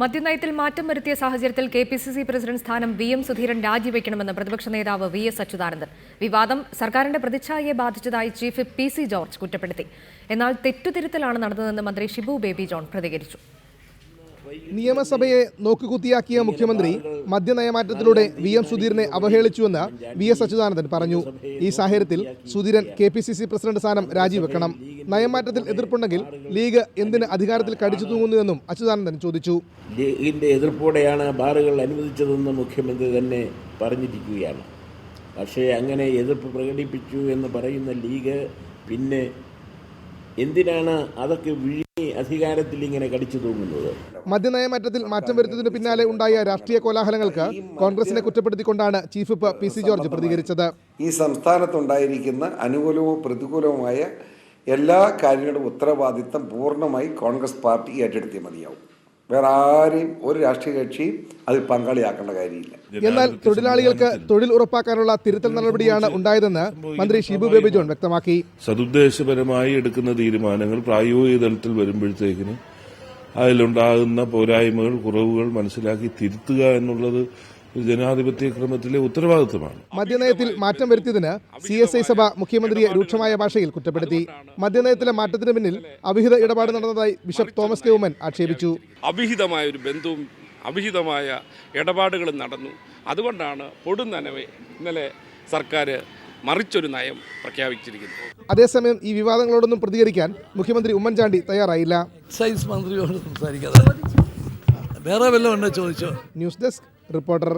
മദ്യനയത്തിൽ മാറ്റം വരുത്തിയ സാഹചര്യത്തിൽ കെപിസിസി പ്രസിഡന്റ് സ്ഥാനം വി.എം. സുധീരൻ രാജിവെക്കണമെന്ന് പ്രതിപക്ഷ നേതാവ് വി.എസ്. അച്യുതാനന്ദൻ. വിവാദം സർക്കാരിന്റെ പ്രതിച്ഛായയെ ബാധിച്ചതായി ചീഫ് വിപ്പ് പി.സി. ജോർജ് കുറ്റപ്പെടുത്തി. എന്നാൽ തെറ്റുതിരുത്തലാണ് നടന്നതെന്ന് മന്ത്രി ഷിബു ബേബി ജോൺ പ്രതികരിച്ചു. നിയമസഭയെ നോക്കുകുത്തിയാക്കിയ മുഖ്യമന്ത്രി മദ്യനയമാറ്റത്തിലൂടെ വി.എം. സുധീരനെ അവഹേളിച്ചുവെന്ന് വി.എസ്. അച്യുതാനന്ദൻ പറഞ്ഞു. ഈ സാഹചര്യത്തിൽ സുധീരൻ കെപിസിസി പ്രസിഡന്റ് സ്ഥാനം രാജിവെക്കണം. നയമാറ്റത്തിൽ എതിർപ്പുണ്ടെങ്കിൽ ലീഗ് എന്തിന് അധികാരത്തിൽ കടിച്ചു തൂങ്ങുന്നുവെന്നും അച്യുതാനന്ദൻ ചോദിച്ചു. ലീഗിന്റെ എതിർപ്പോടെയാണ് ബാറുകൾ അനുവദിച്ചതെന്ന് മുഖ്യമന്ത്രി തന്നെ പറഞ്ഞിരിക്കുകയാണ്. പക്ഷേ അങ്ങനെ എതിർപ്പ് പ്രകടിപ്പിച്ചു എന്ന് പറയുന്ന ലീഗ് പിന്നെ എന്തിനാണ് അതൊക്കെ വിഴുങ്ങി അധികാരത്തിൽ ഇങ്ങനെ കടിച്ചു തൂങ്ങുന്നത്? മദ്യനയമാറ്റത്തിൽ മാറ്റം വരുത്തിയതിനു പിന്നാലെ ഉണ്ടായ രാഷ്ട്രീയ കോലാഹലങ്ങൾക്ക് കോൺഗ്രസിനെ കുറ്റപ്പെടുത്തിക്കൊണ്ടാണ് ചീഫ് വിപ്പ് പി.സി. ജോർജ് പ്രതികരിച്ചത്. ഈ സംസ്ഥാനത്തുണ്ടായിരിക്കുന്ന അനുകൂലവും പ്രതികൂലവുമായ എല്ലാ കാര്യങ്ങളുടെയും ഉത്തരവാദിത്തം പൂർണ്ണമായി കോൺഗ്രസ് പാർട്ടി ഏറ്റെടുത്തേ മതിയാവും. വേറെ ആരെയും ഒരു രാഷ്ട്രീയ കക്ഷിയും അതിൽ പങ്കാളിയാക്കേണ്ട കാര്യമില്ല. എന്നാൽ തൊഴിലാളികൾക്ക് തൊഴിൽ ഉറപ്പാക്കാനുള്ള തിരുത്തൽ നടപടിയാണ് ഉണ്ടായതെന്ന് മന്ത്രി ഷിബു ബേബി ജോൺ വ്യക്തമാക്കി. സതുദ്ദേശപരമായി എടുക്കുന്ന തീരുമാനങ്ങൾ പ്രായോഗിക തലത്തിൽ വരുമ്പോഴത്തേക്കിന് അതിലുണ്ടാകുന്ന പോരായ്മകൾ, കുറവുകൾ മനസ്സിലാക്കി തിരുത്തുക എന്നുള്ളത് ജനാധിപത്യ ക്രമത്തിലെ ഉത്തരവാദിത്തമാണ്. മദ്യനയത്തിൽ മാറ്റം വരുത്തിയതിന് CSI സഭ മുഖ്യമന്ത്രിയെ രൂക്ഷമായ ഭാഷയിൽ കുറ്റപ്പെടുത്തി. മദ്യനയത്തിലെ മാറ്റത്തിന് പിന്നിൽ അവിഹിത ഇടപാട് നടന്നതായി ബിഷപ്പ് തോമസ് കെ ഉമ്മൻ ആക്ഷേപിച്ചു. അവിഹിതമായ ഒരു ബന്ധവും അവിഹിതമായ ഇടപാടുകളും നടന്നു. അതുകൊണ്ടാണ് പൊടുന്നനവെ ഇന്നലെ സർക്കാർ മറിച്ചൊരു നയം പ്രഖ്യാപിച്ചിരിക്കുന്നു. അതേസമയം ഈ വിവാദങ്ങളോടൊന്നും പ്രതികരിക്കാൻ മുഖ്യമന്ത്രി ഉമ്മൻചാണ്ടി തയ്യാറായില്ല. എക്സൈസ് മന്ത്രിയോട് സംസാരിക്കാതെ വേറെ വല്ലതും ഉണ്ടോ ചോദിച്ചോ. News desk reporter.